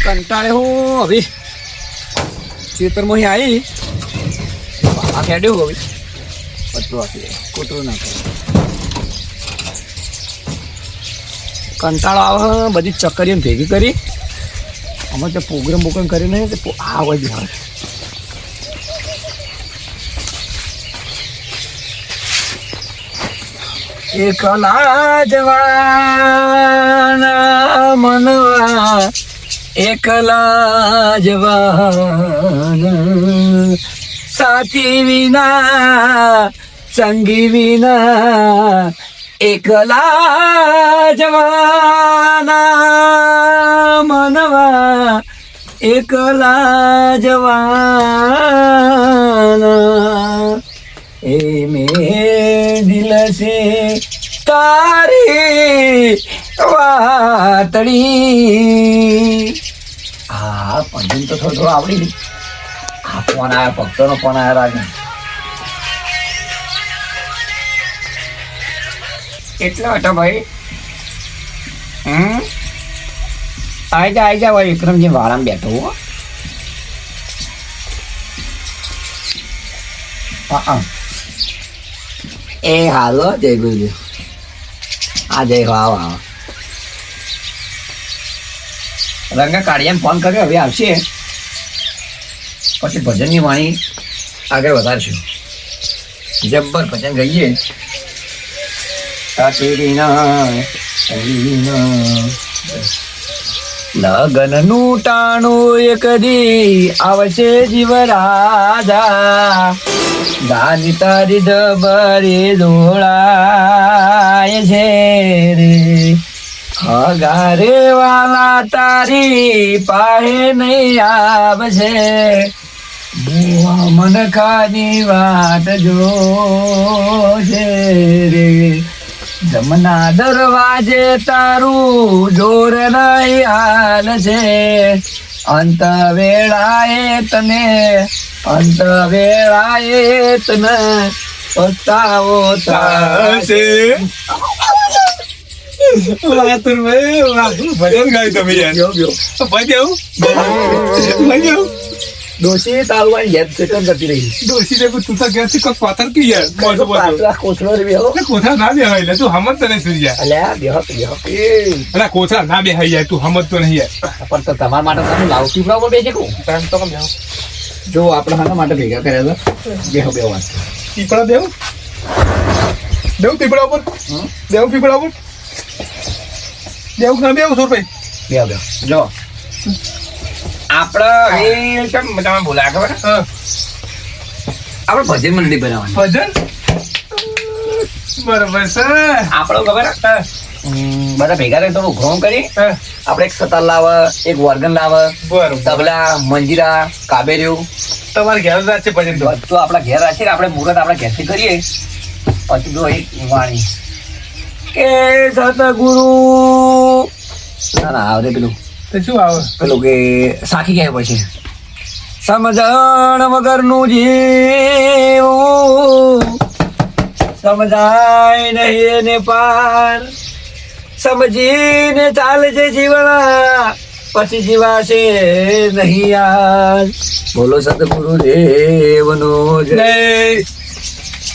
કંટાળે હું હવે ખેતરમાં આવી આ ખેડ્યું હવે પતલું આપી કૂતરું નાખે કંટાળો આવે બધી ચક્કરીઓ ભેગી કરી અમે તો પ્રોગ્રામ બોગ્રામ કરીને આવે જ આવે એકલા જવાના મનવા એકલા જવાન સાથી વિના સંગી વિના એકલા જવાના મનવા એકલા જવાન એ મેં દિલ સે તારી વાતડી હા પંજન તો થોડું આવડી ગઈ આ ફોન આવ્યા ભક્તોનો ફોન આવ્યા રાજે કેટલા હતા ભાઈ આઈ જા ભાઈ વિક્રમજી વાળામાં બેઠો હો હા એ હાલો જય ગુરુદેવ આ જય વાવ આવો રંગા કાઢીને ફોન કર્યો હવે આવશે પછી ભજનની વાણી આગળ વધારશું જબ્બર ભજન ગઈએ લગનનું ટાણું એક દી આવશે જીવરાજા દાની તારી ડબરી દોડાય છે રે હગારે વાલા તારી પાહે નહીં આવશે મન ખાની વાત જોશે રે જમના દરવાજે તારું જોર નહીં હાલ છે અંત વેળાએ તને પસ્તાવો થશે ભજન ગાય તમે ડોસી તારું યાદ છે કેમ કરતી રહી ડોસી ને તું તો ગયા છે કોથર કી યાર કોથળો રે બેહો કોથા ના બેહાય એટલે તું હમત તો નહીં સુરી અલ્યા બેહો અલા કોથા ના બેહાઈ જાય તું હમત તો નહીં યાર પણ તો તમારા માટે તમે લાવ પીપળા ઉપર બેસે કહું તો કેમ બેહો જો આપણે હાના માટે ભેગા કર્યા હતા બેહો વાત પીપળા દેવું પીપળા ઉપર દેવું પીપળા ઉપર દેવું ના બેવું સોર ભાઈ બેહો જો આપણે તમે બોલા ખબર આપણે ભજન મંડળી બનાવવાની ભજન બરોબર છે આપણો ખબર બધા ભેગા રહી થોડું ઘઉં કરી આપણે એક સતાર લાવે એક વર્ગન લાવે તબલા મંજીરા કાબેર્યું તમારે ઘેર રાત છે ભજન તો બધું આપણા ઘેર રાખીએ આપણે મુહૂર્ત આપણા ઘેરથી કરીએ પછી જો એક વાણી કે સતગુરુ ના આવડે પેલું શું આવે પેલું કે સાખી ગયા પછી સમજણ વગરનું જીવ સમજાય નહીં ને પાર સમજીને ચાલજે જીવણા પછી જીવાશે નહીં યાર બોલો સતગુરુ દેવનો જય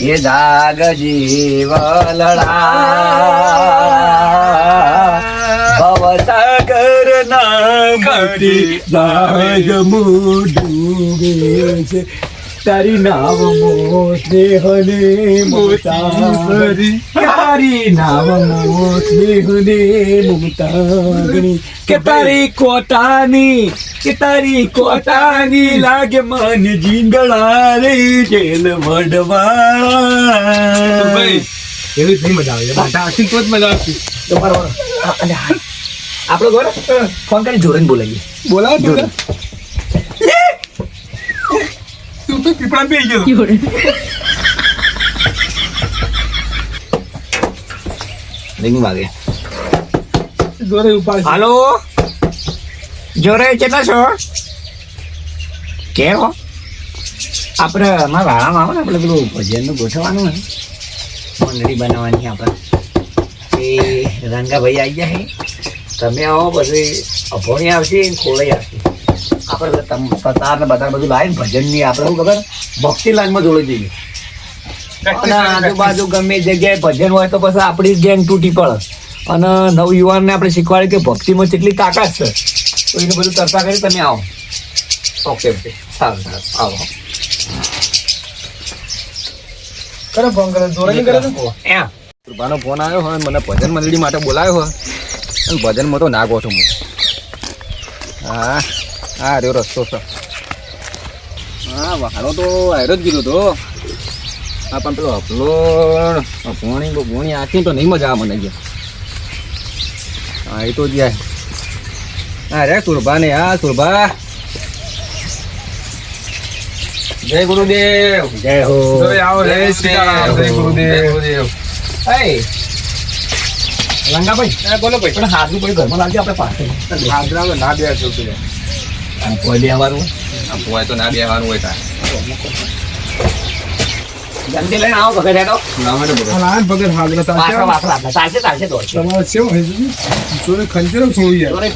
એ જાગ જીવ લડા ભવસાગર નામથી જાગ ડૂબે છે તારી નામ મો સ્નેહને મોતારી તારી નામ મો સ્નેહને મોતાગણી કે તારી કોટાની લાગે મન જીંગળા રે જેલ વડવા એવી જ નહીં મજા આવે બાટા આશી તો જ મજા આવતી તમારો આપણો ઘર ફોન કરી જોરન બોલાવીએ બોલાવો જોરન તું તો પીપળા પી ગયો રિંગ વાગે જોરે ઉપાડ હાલો જોરે કેટલા છો કેમ આપણે અમારા વાળામાં આવો ને આપણે પેલું ભજનનું ગોઠવવાનું હોય મંડળી બનાવવાની આપણે એ રંગાભાઈ આવી જાય તમે આવો પછી અભોણી આવશે ને ખોળાઈ આવશે. આપણે કતાર ને બધા બધું લાવીને ભજનની આપણે શું ખબર ભક્તિ લાઈનમાં જોડી જઈએ. અને આજુબાજુ ગમે જગ્યાએ ભજન હોય તો પછી આપણી ગેંગ તૂટી પડે. અને નવયુવાનને આપણે શીખવાડીએ કે ભક્તિમાં કેટલી તાકાત છે. તો એને બધું ચર્ચા કરી તમે આવો. ઓકે ઓકે સારું સારું આવો. કરે ફોન કરે જોડે નહીં કરે કૃપાનો ફોન આવ્યો હોય મને ભજન મંડળી માટે બોલાવ્યો હોય અને ભજનમાં તો નાગો છું હું. હા હા રહ્યો રસ્તો છે. હા વાળો તો આયરો જ કીધું તો. હા પણ પેલો ભોણી આખી તો નહીં મજા આવે મને ગયા. હા એ તો જાય. હા રે સુરભા ને હા સુરભા. જય ગુરુદેવ. જય હો. આવો જય સીતારામ જય ગુરુદેવ. એ લંગાભાઈ બોલો ભાઈ. પણ હાથનું કોઈ ઘરમાં લાવજો આપણે પાસે. હાજરા ના બે છો કોઈ બેહવાનું આમ હોય તો ના બેવાનું હોય તાર. જલ્દી લઈને આવો ભગત હેડો. ના માટે બોલો. લાન વગર હાજરા પાછળ તાર પાછળ આપણે ચાલશે ચાલશે દોડશે. તમારે કેવું હોય છે જોડે ખંજરો છોડી યાર. દોડે.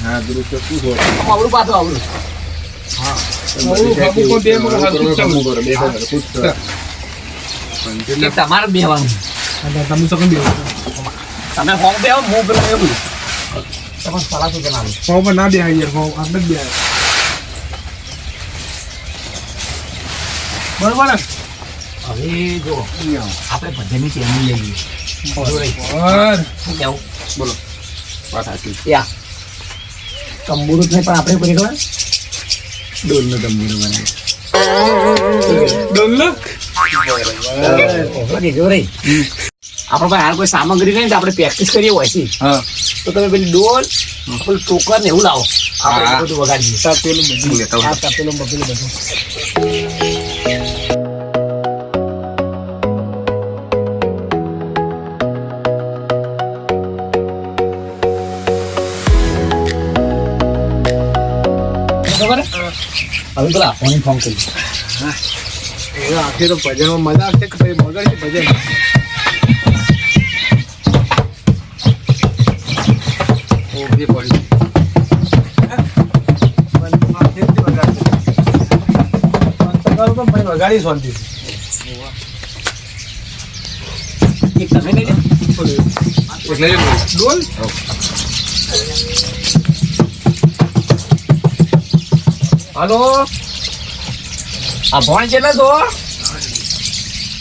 હા દુરુસ્ત શું હોય. આવડું પાછું આવડું. એ તમારે જ બેહવાનું. તમે સકન દેવો તમે હોમ બેહો હું પેલું એવું તમે સલાહ સૂચન આપો. ફોન પર ના બે યાર ફોન આપણે જ બે બરોબર ને. હવે જો આપણે ભજનની ટ્રેનિંગ લઈએ. બરોબર. શું કહેવું બોલો વાત સાચી. યા તંબુરું જ નહીં પણ આપણે કરી ખબર ડોલનો તંબુરું બનાવે. ડોલ્લો જો રહી આપણે પાસે હાલ કોઈ સામગ્રી નહીં તો આપણે પ્રેક્ટિસ કરીએ હોય છે. હા તો તમે પેલી ડોલ પેલું ટોકર ને એવું લાવો આપણે હા. બધું વગાડીએ. પેલું બધું લેતા આ તપેલું બપેલું બધું ખબર હવે પેલા ફોન ફોન કરી એ આખી તો ભજનમાં મજા આવશે કે ભાઈ મગર છે ભજન ઓકે પડી. વગાડી શાંતિ એક તમે લઈ લે. એટલે ડોલ હલો આ ભણ કેટલા છો?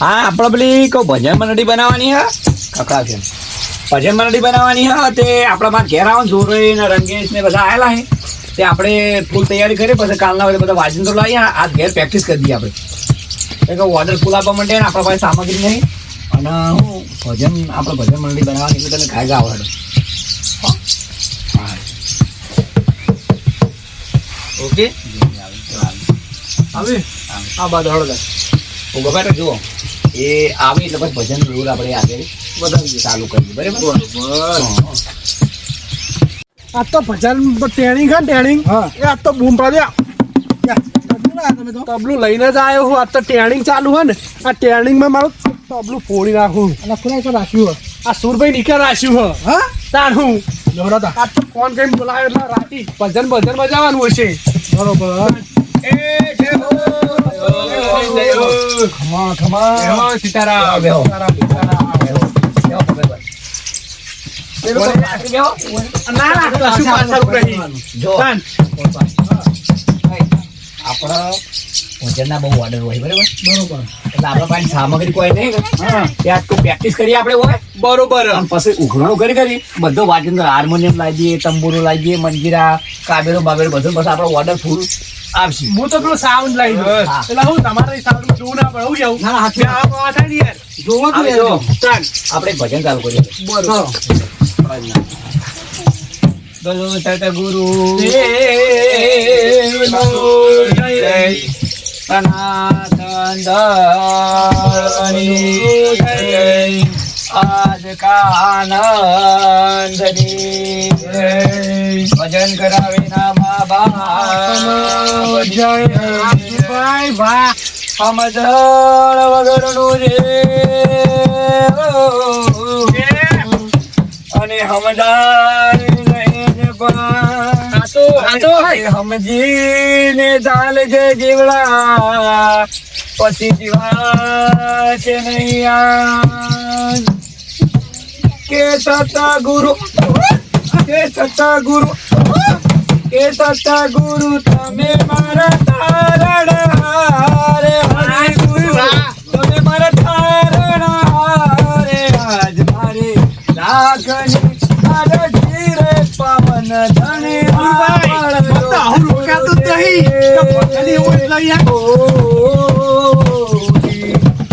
હા આપણે પેલી કહું ભજન મંડળી બનાવવાની હા કકડા છે ભજન મંડળી બનાવવાની હા તે આપણા માં ઘેર આવો જોરોઈ ને રંગેશ ને બધા આવેલા હે તે આપણે ફૂલ તૈયારી કરીએ પછી કાલના બધા વાજિંત્રો લાવીએ આ ઘેર પ્રેક્ટિસ કરી દઈએ આપણે. એટલે ઓર્ડર ફૂલ આપવા માંડે ને આપણા પાસે સામગ્રી નહીં અને હું ભજન આપણે ભજન મંડળી બનાવવાની એટલે તમે ખાઈ જાવ હેડો. ઓકે આવી આ બાદ હળો હું ગમે જુઓ એ આવે એટલે પછી ભજન રૂલ આપણે આગળ વધારી ચાલુ કરીએ બરાબર. આ તો ભજન ટ્રેનિંગ છે ટ્રેનિંગ હા. એ આ તો બૂમ પાડ્યા તબલું લઈને જ આવ્યો હું આ તો ટ્રેનિંગ ચાલુ હોય ને આ ટ્રેનિંગમાં મારું તબલું ફોડી નાખું અને ખુરાક તો રાખ્યું આ સુરભાઈ નીકળ રાખ્યું હ હા તાર હું દોડતા આ તો ફોન કરીને બોલાવ્યો એટલે રાતી ભજન મજાવાનું હશે બરોબર ખમા ખમા સીતારામ બેહો. સીતારામ ના ના કશું પાછળ નહીં જો ચાલ. આપણા ભજનના બહુ ઓર્ડર હોય બરાબર બરોબર એટલે આપણા પાસે સામગ્રી કોઈ નહીં ને હા ત્યાં તો પ્રેક્ટિસ કરીએ આપણે હોય બરોબર અને પછી ઉઘરાણું કરી બધો વાજિંદ્ર હાર્મોનિયમ લાવી દઈએ તંબુરો લાવી દઈએ મંજીરા કાબેરો બાબેરો બધું પછી આપણો ઓર્ડર ફૂલ આવશે. હું તો પેલું સાઉન્ડ લાવી દઉં હા. એટલે હું તમારે સાઉન્ડ જોવું ના પડે હું જાઉં ના, હાથ બે આ વાત આવી યાર જોવા તો આવે યાર. જો. ચાલ આપણે ભજન ચાલુ કરીએ. હા. બોલો સતગુરુ સનાતન ધર્મની આજ કાનંદની ભજન કરાવે ના મા બાપ જય ભાઈ વાહ સમજણ વગરનું રે સમજાય નહીં પણ સમજીને ચાલે છે જીવડા પછી જીવા છે નહીં યાર. કે સતગુરુ તમે મારા તારણહાર હરે ગુરુ તમે મારા તારણહાર આજ મારે લાગણી આરજી રે પવન ધણી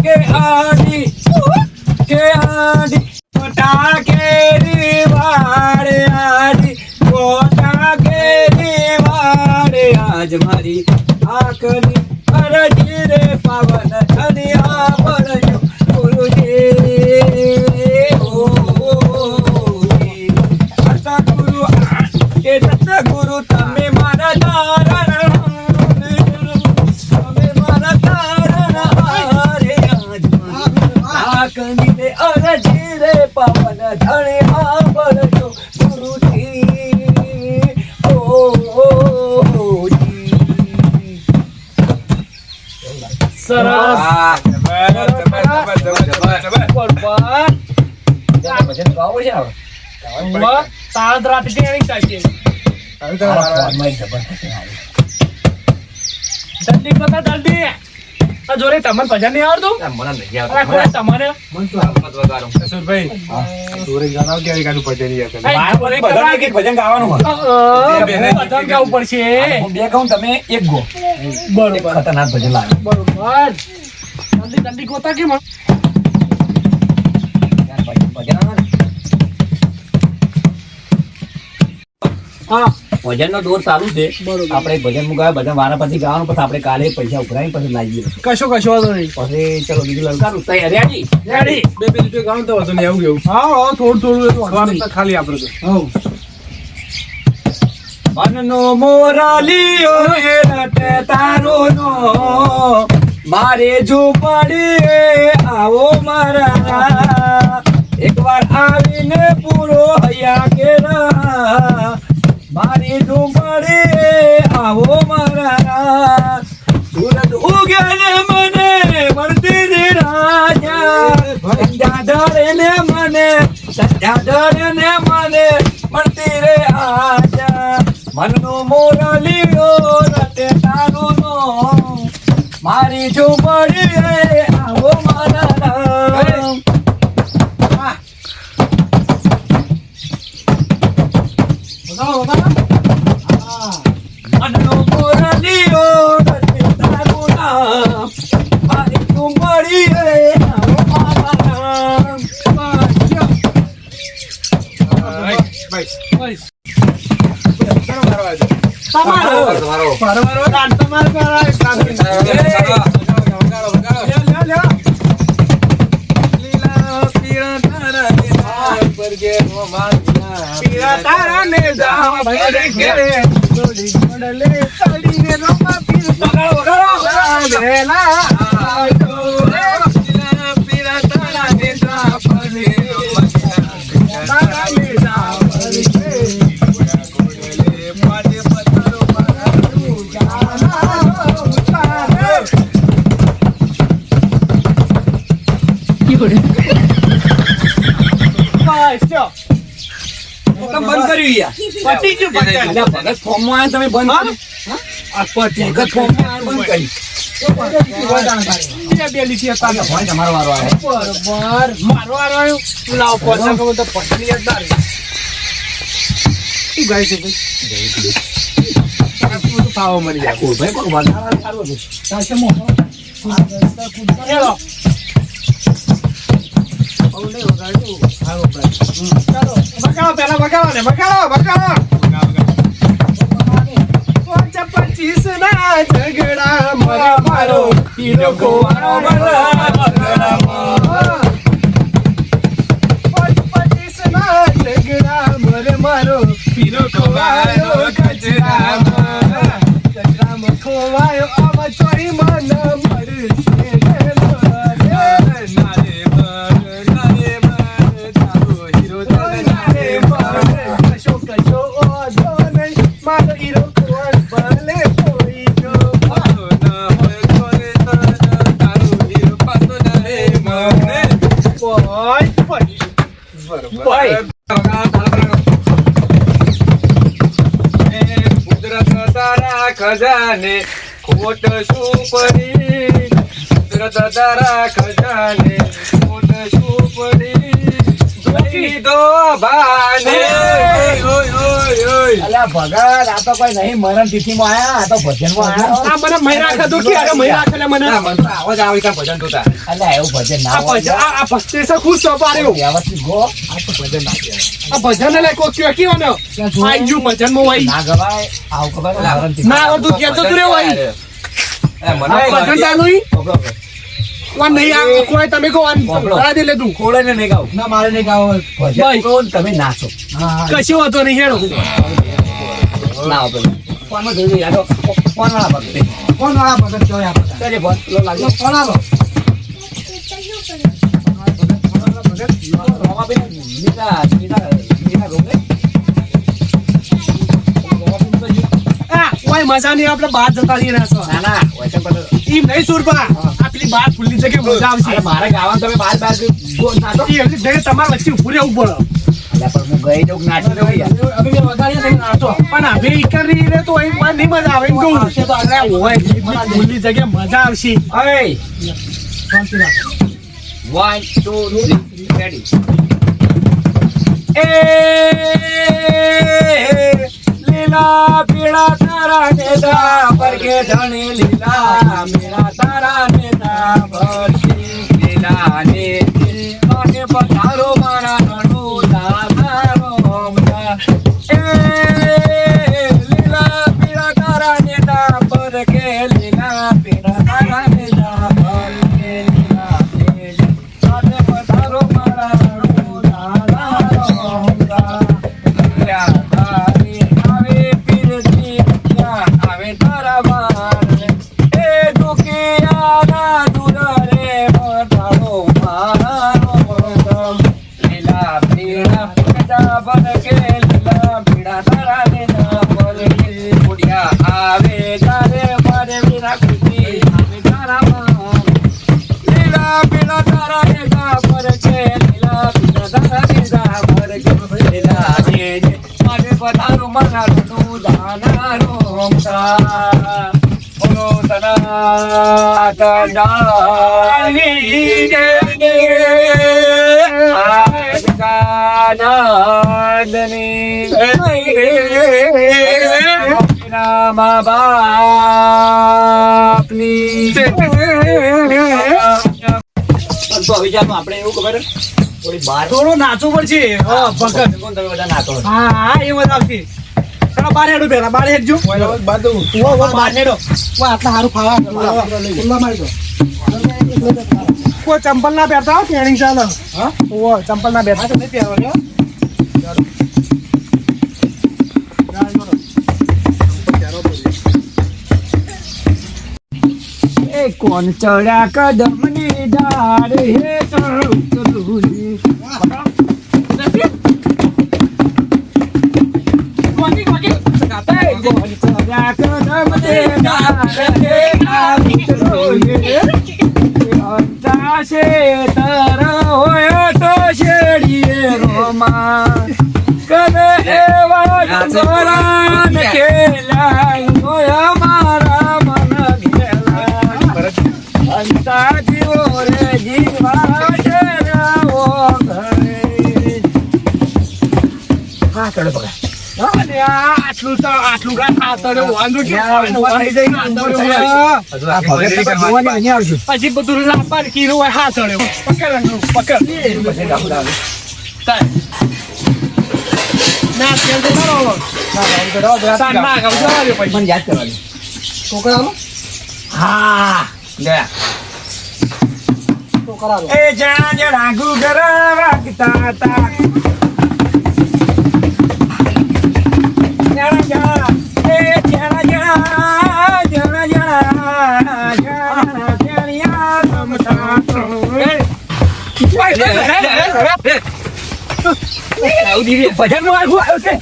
કે આડી મોટા કેરી વાડે આડી મોટા કેરી વાડે આજ મારી આંખની અરજી રે પવન ધણી આવડ્યો ગુરુજી સતગુરુ તમે મારા તારણ તમે મારા તારણ હારે આજ કનીને અરજી રે પવન ધણે આવડજો ગુરુજી સરસ ભજન ગાવો છે તાળ રાત કે એની ચાલતી જલ્દી પતા જલ્દી આ જોરે તમને ભજન નહીં આવડતું મને નહીં અરે કોઈ તમારે ભાઈ જોરે ગાના કે ગાનું ભજન યાર તમે બધાને એક ભજન ગાવાનું હોય. ભજન ગાવું પડશે હું બે કહું તમે એક ગો. બરોબર એક ખતરનાક ભજન લાગે. બરોબર જલ્દી જલ્દી ગોતા કે મને ભજન આવે ને. હા ભજનનો દોર ચાલુ છે. બરોબર. આપણે ભજન મુકાય બધા વારા પછી ગાવાનું, પછી આપણે કાલે પૈસા ઉઘરાઈ પછી લાવીએ. કશો વાંધો નહીં પછી ચલો બીજું લલકારું તૈયાર રેડી રેડી બે રૂપિયા ગાઉં તો વાંધો નહીં આવું કેવું હા થોડું ગાવાનું તો ખાલી આપણે તો મનનો મોરાલીઓ એ રટે તારો નો મારે ઝૂંપડી આવો મારા એકવાર આવીને પૂરો હૈયા કેરા મારી ઝૂંપડી આવો મારા સૂરજ ઉગે ને મને મળતી રે રાજા સંધ્યા ઢળે ને મને મળતી રે આજા મનનો મોરલીઓ રટે તારું નો મારી ઝૂંપડી આવો મારા મનનો મોરલીઓ રટે તારું નામ મારી ઝૂંપડી આવો મારા બંધ કર્યું યાર. પતી ગયું ભજન. અલ્યા ભગત ફોર્મમાં આયા તમે બંધ કર્યું. ભગત ફોર્મમાં આયા બંધ કર્યું. બે લીટી હતા. ભાઈ તમારો વારો આવ્યો. બરોબર મારો વારો આવ્યો લાવ પૈસા કમો તો પછલી યાદ ના રહે. શું ગાય છે ભાઈ પાવો મળી જાય કોઈ ભાઈ કોઈ વાગાડવા સારું હતું. ચાલશે મોહો. હેલો ચાલો બગાડો પેલા બગાડો ને બગાડો 25 ના ઝઘડા મારો હીરો ગોવાળો બગાડામાં 25 ના ઝઘડા મારો હીરો ગોવાળો કચરામાં ખોવાયો આવા ચોરી મન મળશે નારે મન તારો હીરો નારે મન ભાઈ કુદરત તારા ખજાને ખોટ શું પડી કુદરત તારા ખજાને ખોટ શું પડી જોઈ દો ભાને અલ્યા ભગત આ તો કોઈ નહીં મરણ તિથિમાં આયા આ તો ભજનમાં આયા આ મને મહી રાખે તો કે અરે મહી રાખે લે મને આવાજ આવે કાં ભજન જોતા અલ્યા એવું ભજન ના આ હોય ભજન આ ભક્તિ સે ખુશ છો પાડ્યો વ્યવસ્થિત ગો આ તો ભજન ના કહેવાય આ ભજન લે કો ક્યો કયો ને આઈ જુ ભજન માં વઈ ના ગવાય આવ ખબર મરણ તિથિ ના આવતું કેમ તો તું રે વઈ મને ભજન ચાલુ ઈ કોણ નહીં આ કોઈ તમે કો આન કરા દે લે તું ખોળે ને નહીં ગાવ ના મારે નહીં ગાવ ભજન ભાઈ. કહો ને તમે નાચો કશો હતો નહીં હેડો ના આવો પેલો ફોનમાં જોઈ યાદો ફોન વાળા ભક્તિ ફોન વાળા ભગત જોયા આપણે કરે ફોન લો લાગો ફોન આલો આ કોઈ મજા નહીં આપણે બહાર જતા રહીએ ના છો ના ના વચન પર ઈમ નહીં સુરપા આ પેલી બહાર ખુલ્લી જગ્યાએ મજા આવશે મારે ગાવાનું તમે બાર બાર ગો નાચો ઈ એવી જગ્યાએ તમારા વચ્ચે ઉભું રહેવું પડે અલ્યા પણ હું ગઈ તો નાચી દઉં યાર અમે વધારે નહીં નાચો પણ હવે ઈ કરી રે તો અહીં કોઈ નહીં મજા આવે એમ કહું અરે હોય ખુલ્લી જગ્યાએ મજા આવશે ઓય શાંતિ રાખ 1 2 3 રેડી એ લીલા પીળા તારા નેતા પર કે ધણી લીલા મેરા તારા નેતા પર લીલા ને મને પધારો મારા નણુ દાદારો એ લીલા પીળા તારા નેતા પર કે લીલા પીળા તારા નેતા પર કે લીલા મને પધારો મારા નણુ દાદારો આવે પીરતી આવે તારા વાર એ દુખિયાના દૂર રે બધારો મારો લીલા પીળા પીળા પર કે લીલા પીળા તારા નેતા પર કે ઉડિયા આવે તારે મારે વિના ખુશી આવે તારા વાર લીલા પીળા તારા નેતા પર કે લીલા પીળા તારા નેતા પર કે લીલા જે મારે પધારો મારા નું દાનારો મમતા બોલો તના તનાની જય આનંદની મા બાપની આપણે એવું ખબર થોડી બહાર થોડો નાચો પડશે હા ભગત તમે બધા નાતો હા હા એ મજા આવશે ચાલો બાર હેડો પેલા બાર હેડજો બાર હેડો આટલા સારું ખાવા કોઈ ચંપલ ના પહેરતા હો ટ્રેનિંગ ચાલે હા ચંપલ ના પહેરતા તો નહીં પહેરવા એ કોણ ચડ્યા કદમની ડાળ હે તરુલી કોણ ચડ્યા કદમની ડાળ હે તરુલી અંતા છે તર હોય તો શેડીએ રોમા કદે એવા જોરાન કેલાય હોય મારા મન અંતા જીવો રે જીવા શેરાઓ ઘરે હા ચડો બગા અને આટલું તો આટલું કાંઈ ખાતર વાંધો પછી બધું લાપાર કીરું હોય હા ચડ્યો પકડ ના તેલ તો કરો ના ગાવ જવા દો પછી મને યાદ કરવા દે છોકરાનો હા લે છોકરાનો એ જણા જણા ગુગર વાગતા હતા જણા જણા એ જણા જણા જણા જણા જણા જણિયા રમતા ભજન માં આવ્યું છે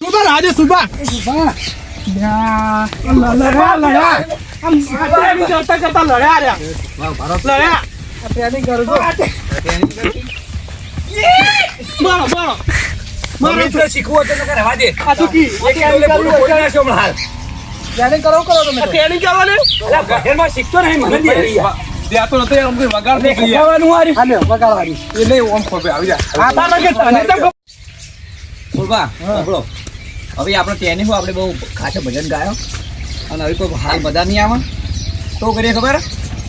સુબા રાજે સુબા લડ્યા આમ ટ્રેનિંગ કરતા કરતા લડ્યા રહ્યા લડ્યા ટ્રેનિંગ કરું છું મારો મારો મારો મિત્ર શીખવું હતું તો કે રહેવા દે. આ તો કી એક લેવલે બોલું બોલી નાખ્યો હમણાં હાલ. ટ્રેનિંગ કરો તમે ટ્રેનિંગ કરવાની અલા, ભજનમાં શીખતો નહીં મને દે યાર. દેતો નતો યાર અમને વગાડ દે ખવડાવવાનું હારી. હાલે વગાડવાની એ નહીં ઓમ ખોબે આવી જા આ તાર લાગે તને તો બોલવા, સાંભળો. હવે આપણે ટ્રેનિંગ આપણે બહુ ખાસા ભજન ગાયો અને હવે કોઈ હાલ બધા નહીં આવે તો કરીએ ખબર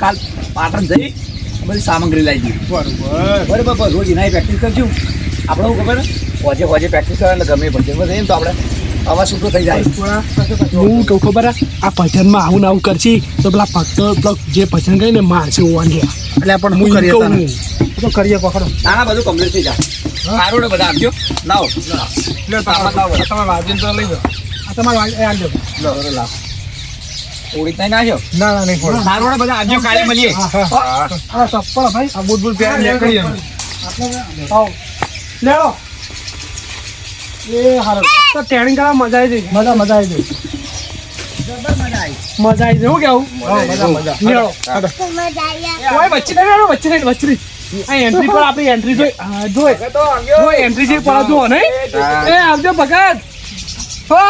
કાલ પાટણ જઈ બધી સામગ્રી લાવી દઈએ બરોબર બરાબર રોજ એના પ્રેક્ટિસ કરશું આપણે શું ખબર હોજે હોજે પ્રેક્ટિસ કરે એટલે ગમે ભજનમાં જઈએ ને તો આપણે અવાજ છૂટો થઈ જાય. હું કહું ખબર આ ભજનમાં આવું ને આવું કરશી તો પેલા ભક્તો પેલો જે ભજન કરીને મારશે ઓવાંગ્યા એટલે પણ હું કરીએ તો કરીએ પકડો નાના બધું કમ્પ્લીટ થઈ જાય. સારું ને બધા આપજો લાવો લે તમે વાજીન તો લઈ જાઓ આ તમારે આવજો ઓળી ત્યાં નાખ્યો ના નહીં ફોડ સારું ને બધા આપજો કાલે મળીએ. આ ચપ્પલ ભાઈ આ બૂટ બૂટ પહેરી નીકળી અમે આવો લેવો એ હારો તો ટ્રેનિંગ કરવા મજા આવી જઈ મજા આવી જઈ મજા આવી જઈ હું કેવું લેવો ઓય વચ્ચે નહીં લેવો વચ્ચે આ એન્ટ્રી પર આપણી એન્ટ્રી જોઈ એન્ટ્રી જે પર જો નહીં એ આવજો ભગત હો